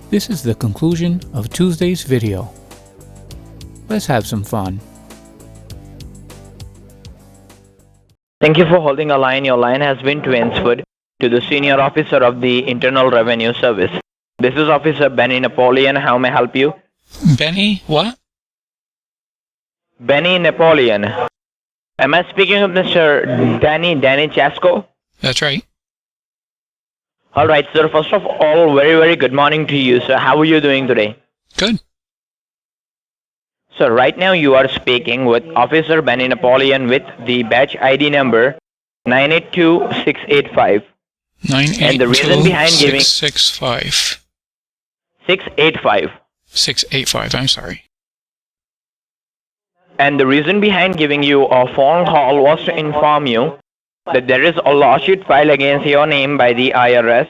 This is the conclusion of Tuesday's video. Let's have some fun. Thank you for holding a line. Your line has been transferred to the Senior Officer of the Internal Revenue Service. This is Officer Benny Napoleon. How may I help you? Benny, what? Benny Napoleon. Am I speaking with Mr. Danny Chasco? That's right. All right, sir. First of all, very good morning to you, sir. How are you doing today? Good. Sir, right now you are speaking with Officer Benny Napoleon with the badge ID number 982685. 982 and the reason behind giving 665. 685. 685, I'm sorry. And the reason behind giving you a phone call was to inform you that there is a lawsuit filed against your name by the IRS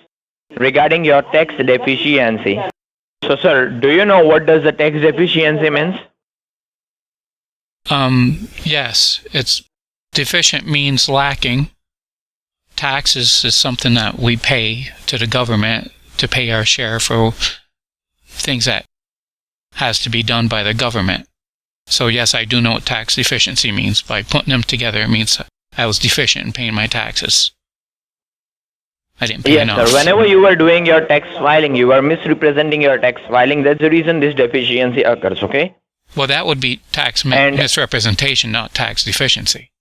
regarding your tax deficiency. So, sir, do you know what does the tax deficiency means? Yes, it's deficient means lacking. Taxes is something that we pay to the government to pay our share for things that has to be done by the government. So yes, I do know what tax deficiency means. By putting them together, it means I was deficient in paying my taxes. I didn't pay enough. Yes, sir. Whenever you were doing your tax filing, you were misrepresenting your tax filing. That's the reason this deficiency occurs, okay? Well, that would be tax misrepresentation, not tax deficiency.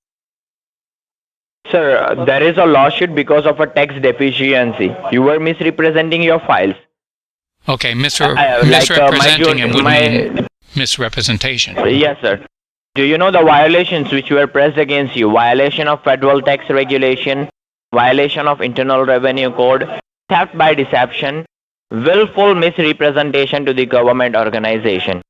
Sir, there is a lawsuit because of a tax deficiency. You were misrepresenting your files. Okay, misrepresenting and would mean misrepresentation. Yes, sir. Do you know the violations which were pressed against you? Violation of federal tax regulation, violation of Internal Revenue Code, theft by deception, willful misrepresentation to the government organization.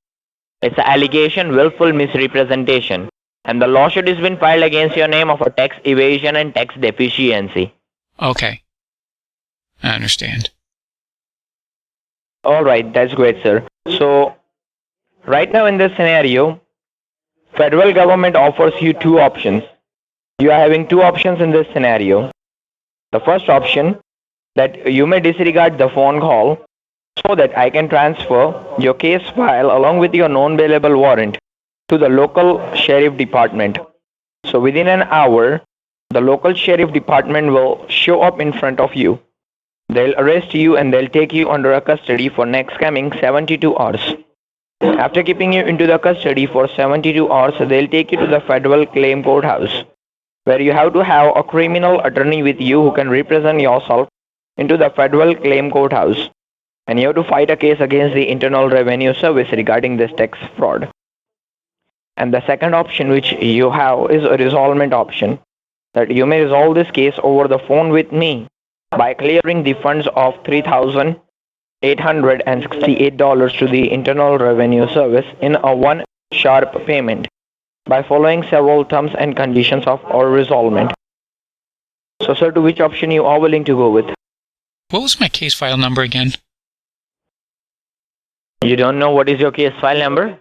It's an allegation, willful misrepresentation. And the lawsuit has been filed against your name of a tax evasion and tax deficiency. Okay. I understand. Alright, that's great, sir. So, right now in this scenario, federal government offers you two options. You are having two options in this scenario. The first option, that you may disregard the phone call so that I can transfer your case file along with your non-bailable warrant to the local sheriff department. So within an hour, the local sheriff department will show up in front of you. They'll arrest you and they'll take you under a custody for next coming 72 hours. After keeping you into the custody for 72 hours, they'll take you to the federal claim courthouse, where you have to have a criminal attorney with you who can represent yourself into the federal claim courthouse. And you have to fight a case against the Internal Revenue Service regarding this tax fraud. And the second option which you have is a resolvement option, that you may resolve this case over the phone with me by clearing the funds of $3,868 to the Internal Revenue Service in a one sharp payment by following several terms and conditions of our resolvement. So, sir, to which option you are willing to go with? What was my case file number again? You don't know what is your case file number?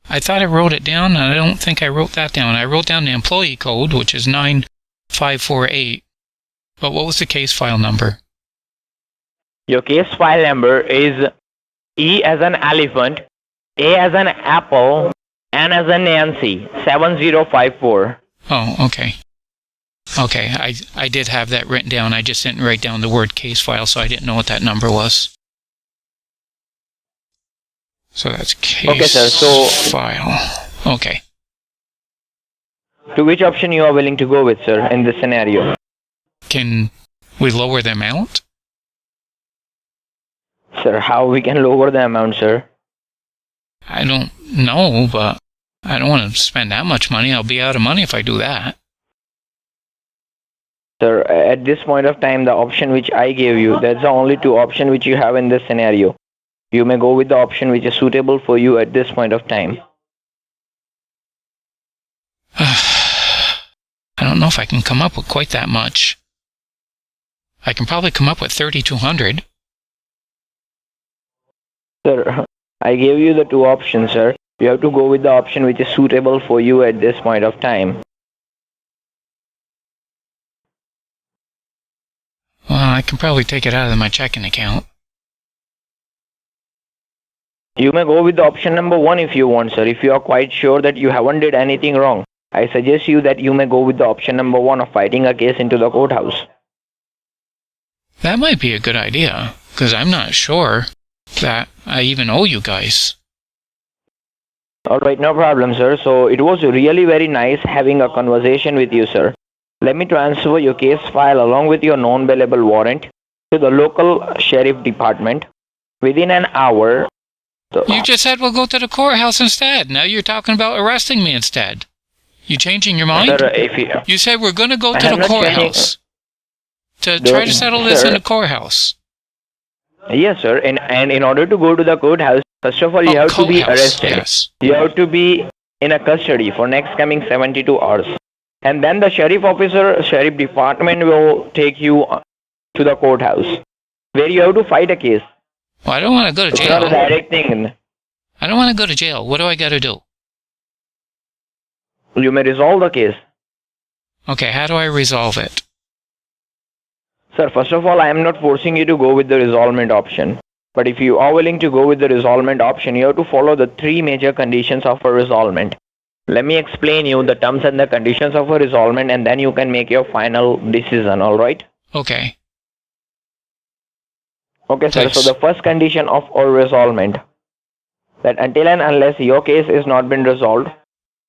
I thought I wrote it down, and I don't think I wrote that down. I wrote down the employee code, which is 9548. But what was the case file number? Your case file number is E as an elephant, A as an apple, N as a Nancy, 7054. Oh, okay. Okay, I did have that written down. I just didn't write down the word case file, so I didn't know what that number was. So that's case okay, sir. So, file. Okay. To which option you are willing to go with, sir, in this scenario? Can we lower the amount? Sir, how we can lower the amount, sir? I don't know, but I don't want to spend that much money. I'll be out of money if I do that. Sir, at this point of time, the option which I gave you, that's the only two options which you have in this scenario. You may go with the option which is suitable for you at this point of time. I don't know if I can come up with quite that much. I can probably come up with 3,200. Sir, I gave you the two options, sir. You have to go with the option which is suitable for you at this point of time. Well, I can probably take it out of my checking account. You may go with the option number 1 if you want, sir. If you are quite sure that you haven't did anything wrong, I suggest you that you may go with the option number 1 of fighting a case into the courthouse. That might be a good idea, because I'm not sure that I even owe you guys. Alright, no problem, sir. So it was really very nice having a conversation with you, sir. Let me transfer your case file along with your non-bailable warrant to the local sheriff department within an hour. You just said we'll go to the courthouse instead. Now you're talking about arresting me instead. You changing your mind? Sir, you said we're going to go to the courthouse to try to settle this in the courthouse. Yes, sir. And in order to go to the courthouse, first of all, you have to be arrested. Yes. You have to be in a custody for next coming 72 hours. And then the sheriff department will take you to the courthouse, where you have to fight a case. Well, I don't want to go to jail. It's not a direct thing. I don't want to go to jail. What do I got to do? You may resolve the case. Okay, how do I resolve it? Sir, first of all, I am not forcing you to go with the resolvement option. But if you are willing to go with the resolvement option, you have to follow the 3 major conditions of a resolvement. Let me explain you the terms and the conditions of a resolvement, and then you can make your final decision, alright? Okay. Okay, sir. So the first condition of our resolvement, that until and unless your case is not been resolved,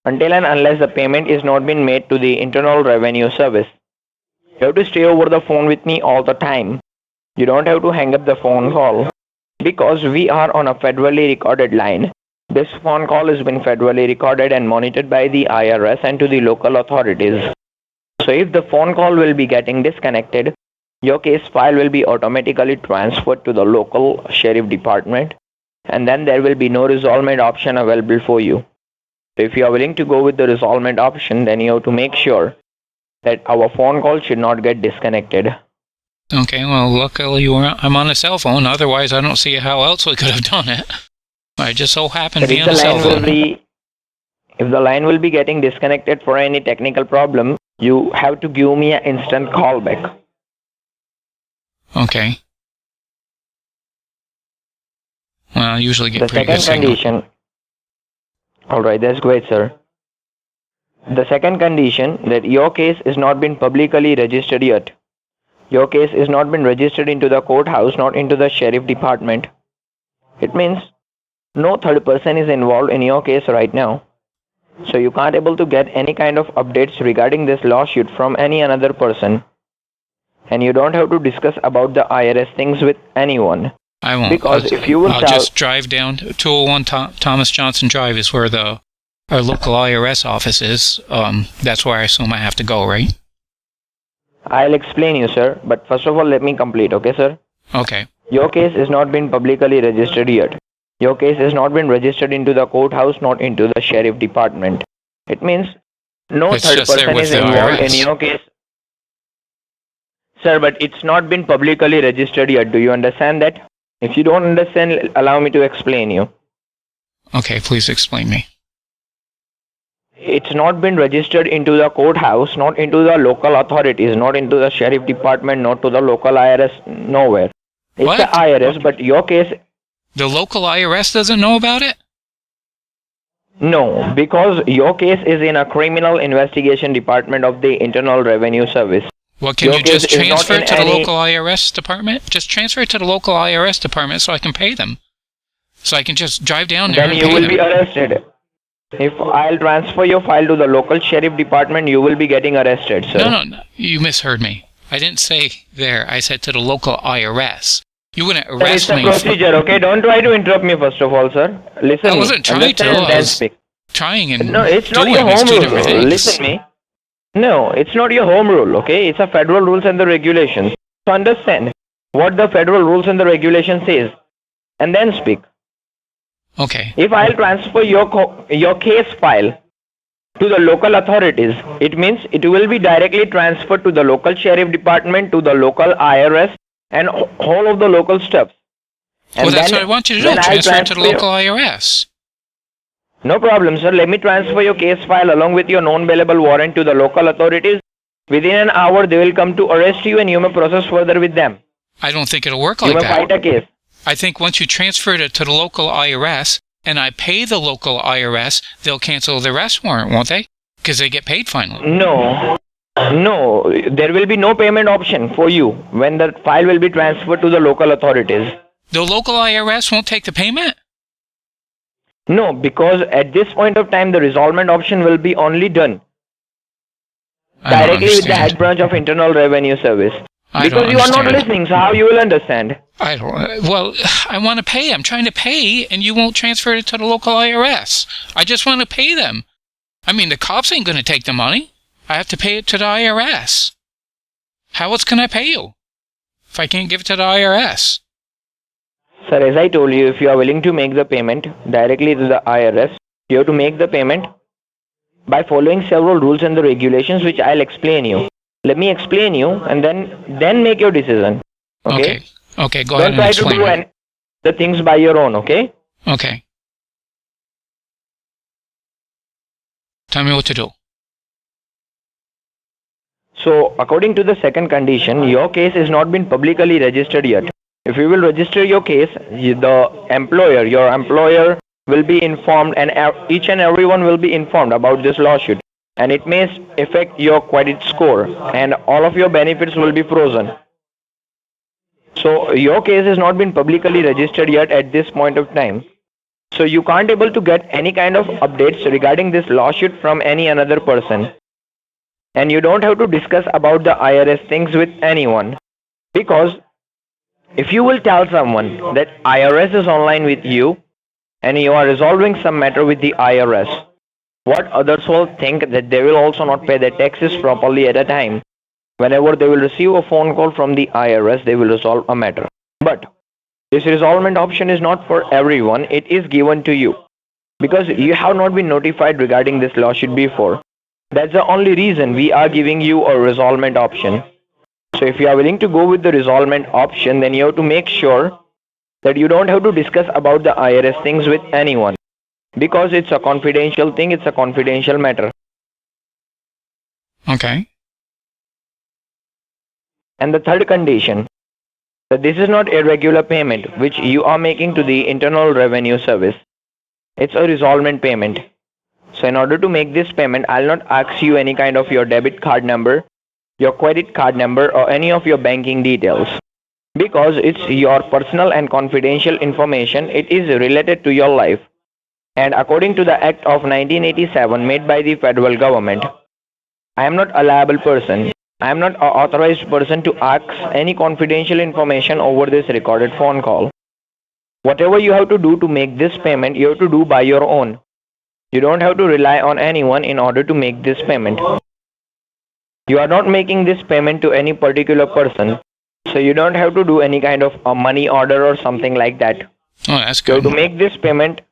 until and unless the payment is not been made to the Internal Revenue Service, you have to stay over the phone with me all the time. You don't have to hang up the phone call, because we are on a federally recorded line. This phone call has been federally recorded and monitored by the IRS and to the local authorities. So if the phone call will be getting disconnected, your case file will be automatically transferred to the local sheriff department, and then there will be no resolvement option available for you. So if you are willing to go with the resolvement option, then you have to make sure that our phone call should not get disconnected. Okay, well, luckily I'm on a cell phone. Otherwise, I don't see how else we could have done it. I just so happened to be on a cell phone. If the line will be getting disconnected for any technical problem, you have to give me an instant call back. Okay. Well, I usually get the pretty good signal. Condition. Alright, that's great, sir. The second condition, that your case is not been publicly registered yet. Your case is not been registered into the courthouse, not into the sheriff department. It means no third person is involved in your case right now. So you can't able to get any kind of updates regarding this lawsuit from any another person. And you don't have to discuss about the IRS things with anyone. I won't. Because if you will I'll just drive down 201 Thomas Johnson Drive is where our local IRS office is. That's where I assume I have to go, right? I'll explain you, sir. But first of all, let me complete, okay, sir? Okay. Your case has not been publicly registered yet. Your case has not been registered into the courthouse, not into the sheriff department. It means no third person is involved in your case. Sir, but it's not been publicly registered yet. Do you understand that? If you don't understand, allow me to explain you. Okay, please explain me. It's not been registered into the courthouse, not into the local authorities, not into the sheriff department, not to the local IRS, nowhere. It's what? the IRS, but your case... The local IRS doesn't know about it? No, because your case is in a criminal investigation department of the Internal Revenue Service. Well, can you just transfer it to the local IRS department? Just transfer it to the local IRS department so I can pay them. So I can just drive down there and pay them. Then you will be arrested. If I'll transfer your file to the local sheriff department, you will be getting arrested, sir. No. You misheard me. I didn't say there. I said to the local IRS. You wouldn't arrest me. It's a procedure, okay? Don't try to interrupt me, first of all, sir. Listen. I wasn't trying to. I was trying and no, it's not your home rule. Listen me. No, it's not your home rule, okay? It's a federal rules and the regulations. So understand what the federal rules and the regulations says, and then speak. Okay. If I'll transfer your case file to the local authorities. It means it will be directly transferred to the local sheriff department, to the local IRS, and whole of the local stuff. Well, that's what I want you to do. Transfer it to the local IRS. No problem, sir. Let me transfer your case file along with your non-bailable warrant to the local authorities. Within an hour, they will come to arrest you and you may process further with them. I don't think it'll work like that. You may fight a case. I think once you transfer it to the local IRS and I pay the local IRS, they'll cancel the arrest warrant, won't they? Because they get paid finally. No. No. There will be no payment option for you when the file will be transferred to the local authorities. The local IRS won't take the payment? No, because at this point of time, the resolvement option will be only done directly with the head branch of Internal Revenue Service. Because you are not listening, so how you will understand? Well, I want to pay. I'm trying to pay, and you won't transfer it to the local IRS. I just want to pay them. I mean, the cops ain't going to take the money. I have to pay it to the IRS. How else can I pay you if I can't give it to the IRS? Sir, as I told you, if you are willing to make the payment directly to the IRS, you have to make the payment by following several rules and the regulations which I'll explain you. Let me explain you and then make your decision. Okay? Okay, go ahead and explain. Don't try to do the things by your own, okay? Okay. Tell me what to do. So, according to the second condition, your case has not been publicly registered yet. If you will register your case, your employer will be informed, and each and everyone will be informed about this lawsuit. And it may affect your credit score, and all of your benefits will be frozen. So your case has not been publicly registered yet at this point of time. So you can't able to get any kind of updates regarding this lawsuit from any another person. And you don't have to discuss about the IRS things with anyone. Because if you will tell someone that IRS is online with you and you are resolving some matter with the IRS, what others will think that they will also not pay their taxes properly at a time. Whenever they will receive a phone call from the IRS, they will resolve a matter. But this resolvement option is not for everyone. It is given to you because you have not been notified regarding this lawsuit before. That's the only reason we are giving you a resolvement option. So if you are willing to go with the resolvement option, then you have to make sure that you don't have to discuss about the IRS things with anyone. Because it's a confidential thing, it's a confidential matter. Okay. And the third condition, that this is not a regular payment which you are making to the Internal Revenue Service. It's a resolvement payment. So in order to make this payment, I'll not ask you any kind of your debit card number, your credit card number, or any of your banking details. Because it's your personal and confidential information, it is related to your life. And according to the Act of 1987 made by the federal government, I am not a liable person. I am not an authorized person to ask any confidential information over this recorded phone call. Whatever you have to do to make this payment, you have to do by your own. You don't have to rely on anyone in order to make this payment. You are not making this payment to any particular person, so you don't have to do any kind of a money order or something like that. Oh, that's good. You have to make this payment.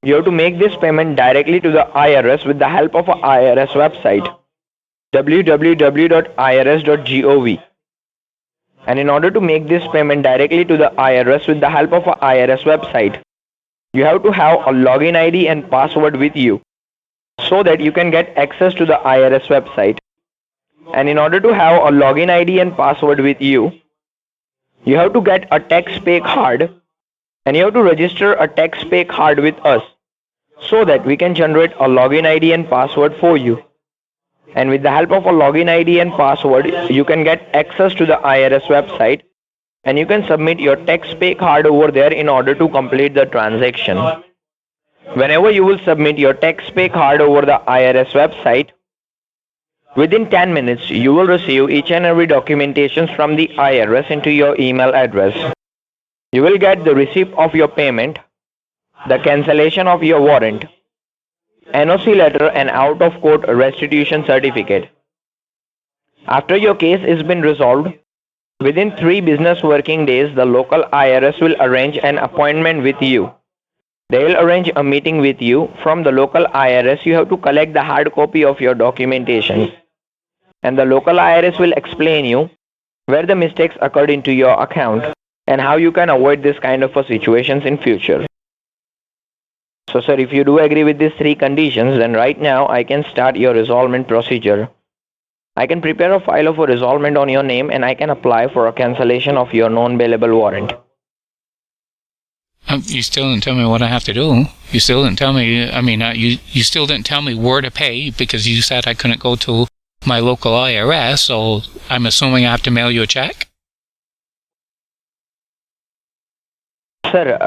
You have to make this payment directly to the IRS with the help of an IRS website, www.irs.gov. And in order to make this payment directly to the IRS with the help of an IRS website, you have to have a login ID and password with you so that you can get access to the IRS website. And in order to have a login ID and password with you, you have to get a tax pay card and you have to register a tax pay card with us so that we can generate a login ID and password for you. And with the help of a login ID and password, you can get access to the IRS website and you can submit your tax pay card over there in order to complete the transaction. Whenever you will submit your tax pay card over the IRS website, within 10 minutes, you will receive each and every documentation from the IRS into your email address. You will get the receipt of your payment, the cancellation of your warrant, NOC letter and out-of-court restitution certificate. After your case has been resolved, within 3 business working days, the local IRS will arrange an appointment with you They will arrange a meeting with you from the local IRS. You have to collect the hard copy of your documentation. And the local IRS will explain you where the mistakes occurred into your account and how you can avoid this kind of a situations in future. So sir, if you do agree with these three conditions, then right now I can start your resolvement procedure. I can prepare a file of a resolvement on your name and I can apply for a cancellation of your non-bailable warrant. You still didn't tell me what I have to do. You still didn't tell me, you still didn't tell me where to pay because you said I couldn't go to my local IRS, so I'm assuming I have to mail you a check? Sir,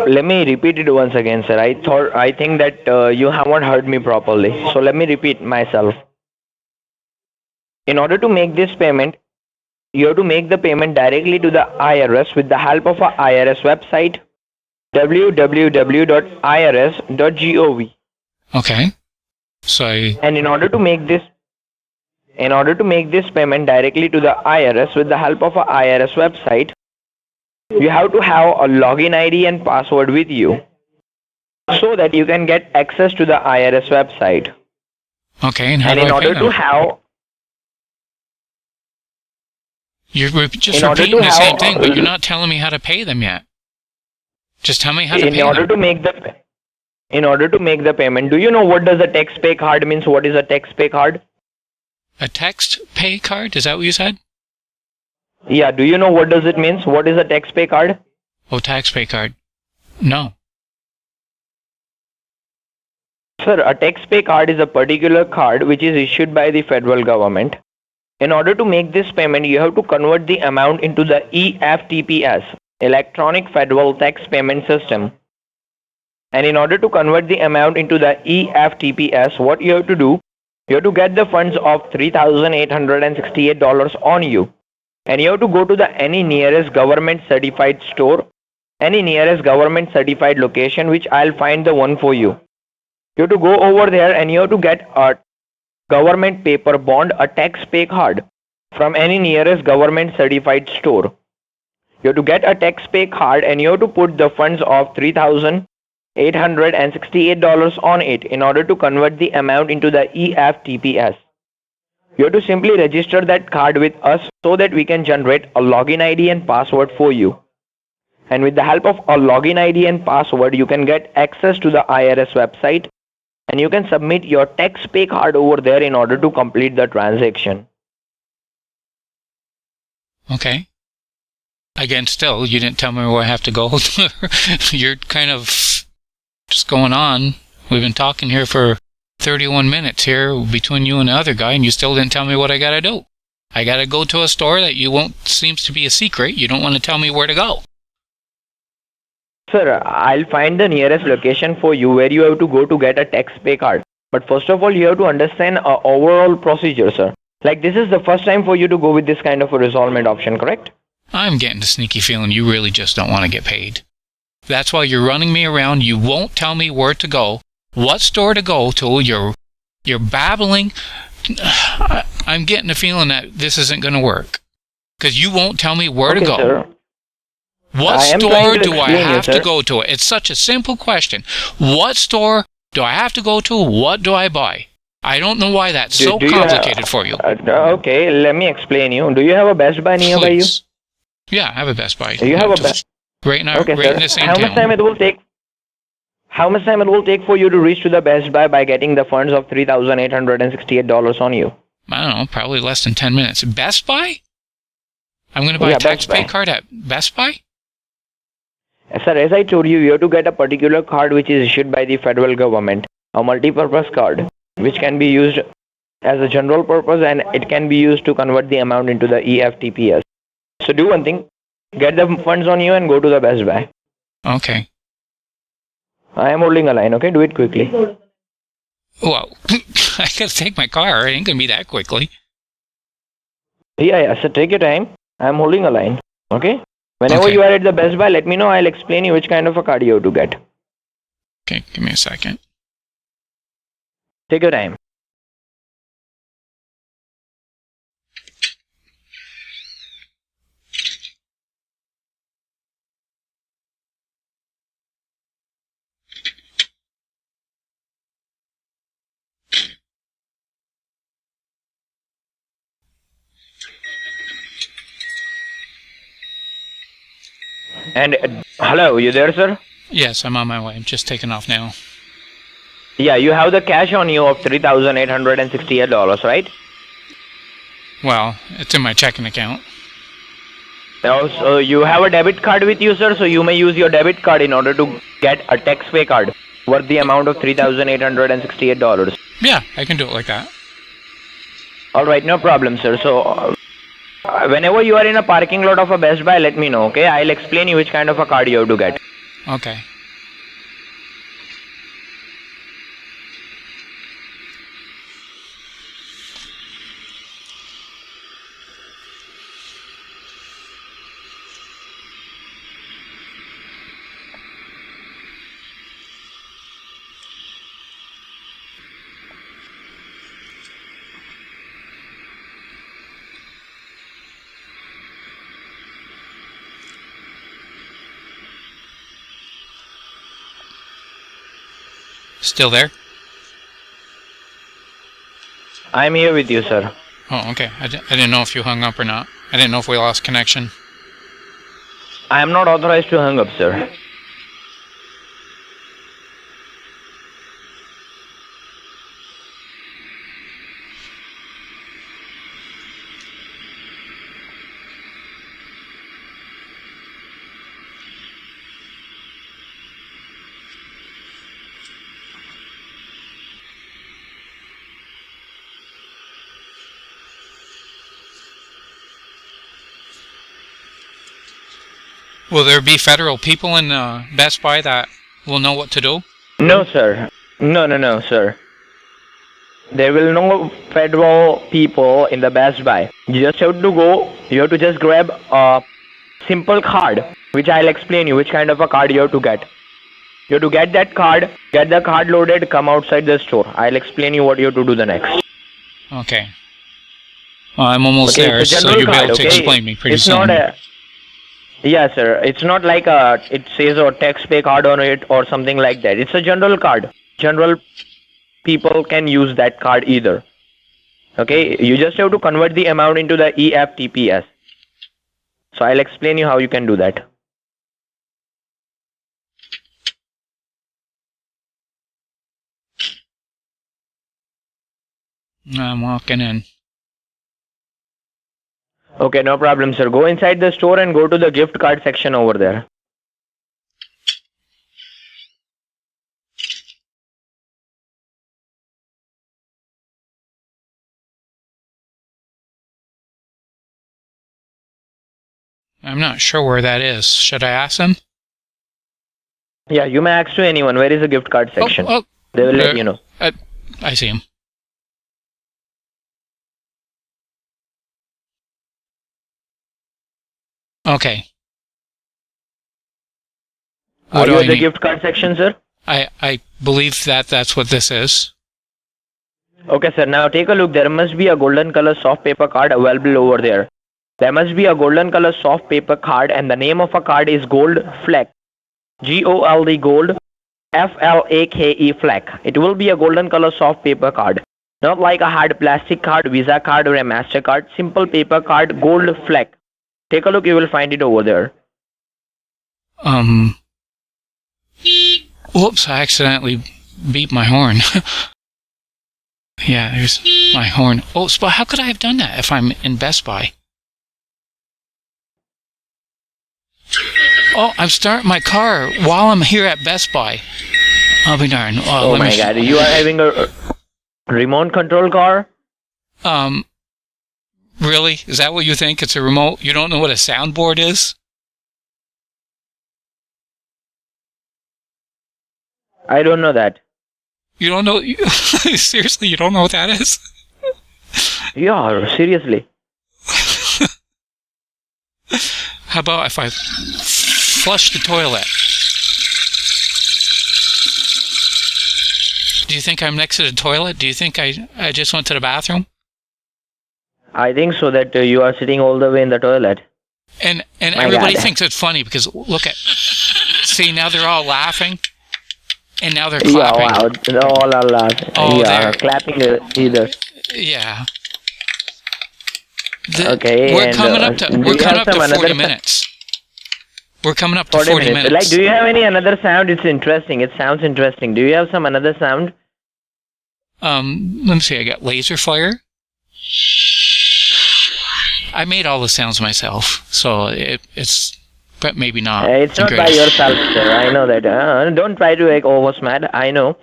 let me repeat it once again, sir. I think that you haven't heard me properly. So let me repeat myself. In order to make this payment, you have to make the payment directly to the IRS with the help of a IRS website, www.irs.gov. Okay. And in order to make this payment directly to the IRS with the help of a IRS website, you have to have a login ID and password with you so that you can get access to the IRS website. Okay, and how do I pay them? In order to have... You're just repeating the same thing, but you're not telling me how to pay them yet. Just tell me how to pay them. In order to make the payment, do you know what does a text pay card means? What is a text pay card? A text pay card? Is that what you said? Yeah, do you know what does it means? What is a tax pay card? Oh, tax pay card. No. Sir, a tax pay card is a particular card which is issued by the federal government. In order to make this payment, you have to convert the amount into the EFTPS, Electronic Federal Tax Payment System. And in order to convert the amount into the EFTPS, what you have to do, you have to get the funds of $3,868 on you. And you have to go to the any nearest government certified store, any nearest government certified location, which I'll find the one for you. You have to go over there and you have to get a government paper bond, a tax pay card from any nearest government certified store. You have to get a tax pay card and you have to put the funds of $3,868 on it in order to convert the amount into the EFTPS. You have to simply register that card with us so that we can generate a login ID and password for you. And with the help of a login ID and password, you can get access to the IRS website and you can submit your tax pay card over there in order to complete the transaction. Okay. Again, still, you didn't tell me where I have to go. You're kind of just going on. We've been talking here for 31 minutes here between you and the other guy, and you still didn't tell me what I gotta do. I gotta go to a store that you won't, seems to be a secret. You don't want to tell me where to go. Sir, I'll find the nearest location for you where you have to go to get a tax pay card. But first of all, you have to understand our overall procedure, sir. Like, this is the first time for you to go with this kind of a resolvement option, correct? I'm getting a sneaky feeling you really just don't want to get paid. That's why you're running me around. You won't tell me where to go, what store to go to. You're babbling. I'm getting a feeling that this isn't going to work because you won't tell me where to go. Sir. What store do I have to go to? It's such a simple question. What store do I have to go to? What do I buy? I don't know why that's so complicated for you. Okay, let me explain you. Do you have a Best Buy nearby you? Yeah, I have a Best Buy. Do you have a Best Buy? Right now, right in the same town. How much time it will take for you to reach to the Best Buy by getting the funds of $3,868 on you? I don't know, probably less than 10 minutes. Best Buy? I'm going to buy a tax pay card at Best Buy? Sir, as I told you, you have to get a particular card which is issued by the federal government, a multi-purpose card, which can be used as a general purpose and it can be used to convert the amount into the EFTPS. So do one thing, get the funds on you and go to the Best Buy. Okay. I am holding a line, okay? Do it quickly. Well, I gotta take my car. It ain't gonna be that quickly. Yeah, so take your time. I am holding a line, okay? Whenever you are at the Best Buy, let me know. I'll explain you which kind of a card you have to get. Okay, give me a second. Take your time. And hello, you there, sir? Yes, I'm on my way. I'm just taking off now. Yeah, you have the cash on you of $3,868, right? Well, it's in my checking account. Also, you have a debit card with you, sir, so you may use your debit card in order to get a tax-pay card worth the amount of $3,868. Yeah, I can do it like that. Alright, no problem, sir. So, whenever you are in a parking lot of a Best Buy, let me know, okay? I'll explain you which kind of a card you have to get. Okay. Still there? I'm here with you, sir. Oh, okay. I didn't know if you hung up or not. I didn't know if we lost connection. I am not authorized to hang up, sir. Will there be federal people in Best Buy that will know what to do? No, sir. No, sir. There will no federal people in the Best Buy. You just have to go, you have to just grab a simple card, which I'll explain you which kind of a card you have to get. You have to get that card, get the card loaded, come outside the store. I'll explain you what you have to do the next. Okay. Well, I'm almost there, so you'll be able to explain me pretty soon. Yeah, sir. It's not like it says a tax-pay card on it or something like that. It's a general card. General people can use that card either. Okay, you just have to convert the amount into the EFTPS. So I'll explain you how you can do that. I'm walking in. Okay, no problem, sir. Go inside the store and go to the gift card section over there. I'm not sure where that is. Should I ask them? Yeah, you may ask to anyone, where is the gift card section? They will let you know. I see him. Okay. Are you at the gift card section, sir? I believe that's what this is. Okay, sir. Now take a look. There must be a golden color soft paper card available over there. There must be a golden color soft paper card, and the name of a card is Gold Fleck. G-O-L-D Gold F-L-A-K-E Fleck. It will be a golden color soft paper card. Not like a hard plastic card, Visa card, or a MasterCard. Simple paper card, Gold Fleck. Take a look. You will find it over there. Whoops, I accidentally beat my horn. Yeah, there's my horn. Oh, but how could I have done that if I'm in Best Buy? Oh, I'm starting my car while I'm here at Best Buy. I'll be darned. Oh my God, you are having a remote control car? Really? Is that what you think? It's a remote? You don't know what a soundboard is? I don't know that. You don't know? Seriously, you don't know what that is? Yeah, seriously. How about if I flush the toilet? Do you think I'm next to the toilet? Do you think I just went to the bathroom? I think so, that you are sitting all the way in the toilet. And everybody thinks it's funny because look at, see, now they're all laughing. And now they're clapping. Yeah, wow, they all are laughing. Oh, yeah, clapping either. Yeah. Okay, we're coming up to 40 minutes. We're coming up to 40 minutes. Like, do you have any another sound? It's interesting. It sounds interesting. Do you have some another sound? Let me see. I got laser fire. I made all the sounds myself, so it's, but maybe not. It's not by yourself, sir. I know that. Don't try to like oversmart. I know.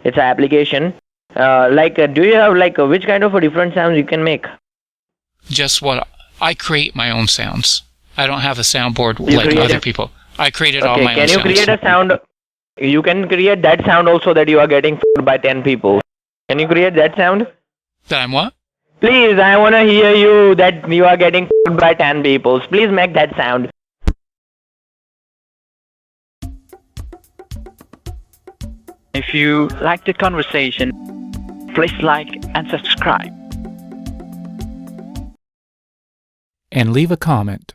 It's an application. Do you have like which kind of a different sounds you can make? Just what I create my own sounds. I don't have a soundboard like other people. I created all my own sounds. Can you create a sound? You can create that sound also that you are getting fooled by 10 people. Can you create that sound? That I'm what? Please, I want to hear you that you are getting fooled by 10 people. Please make that sound. If you like the conversation, please like and subscribe. And leave a comment.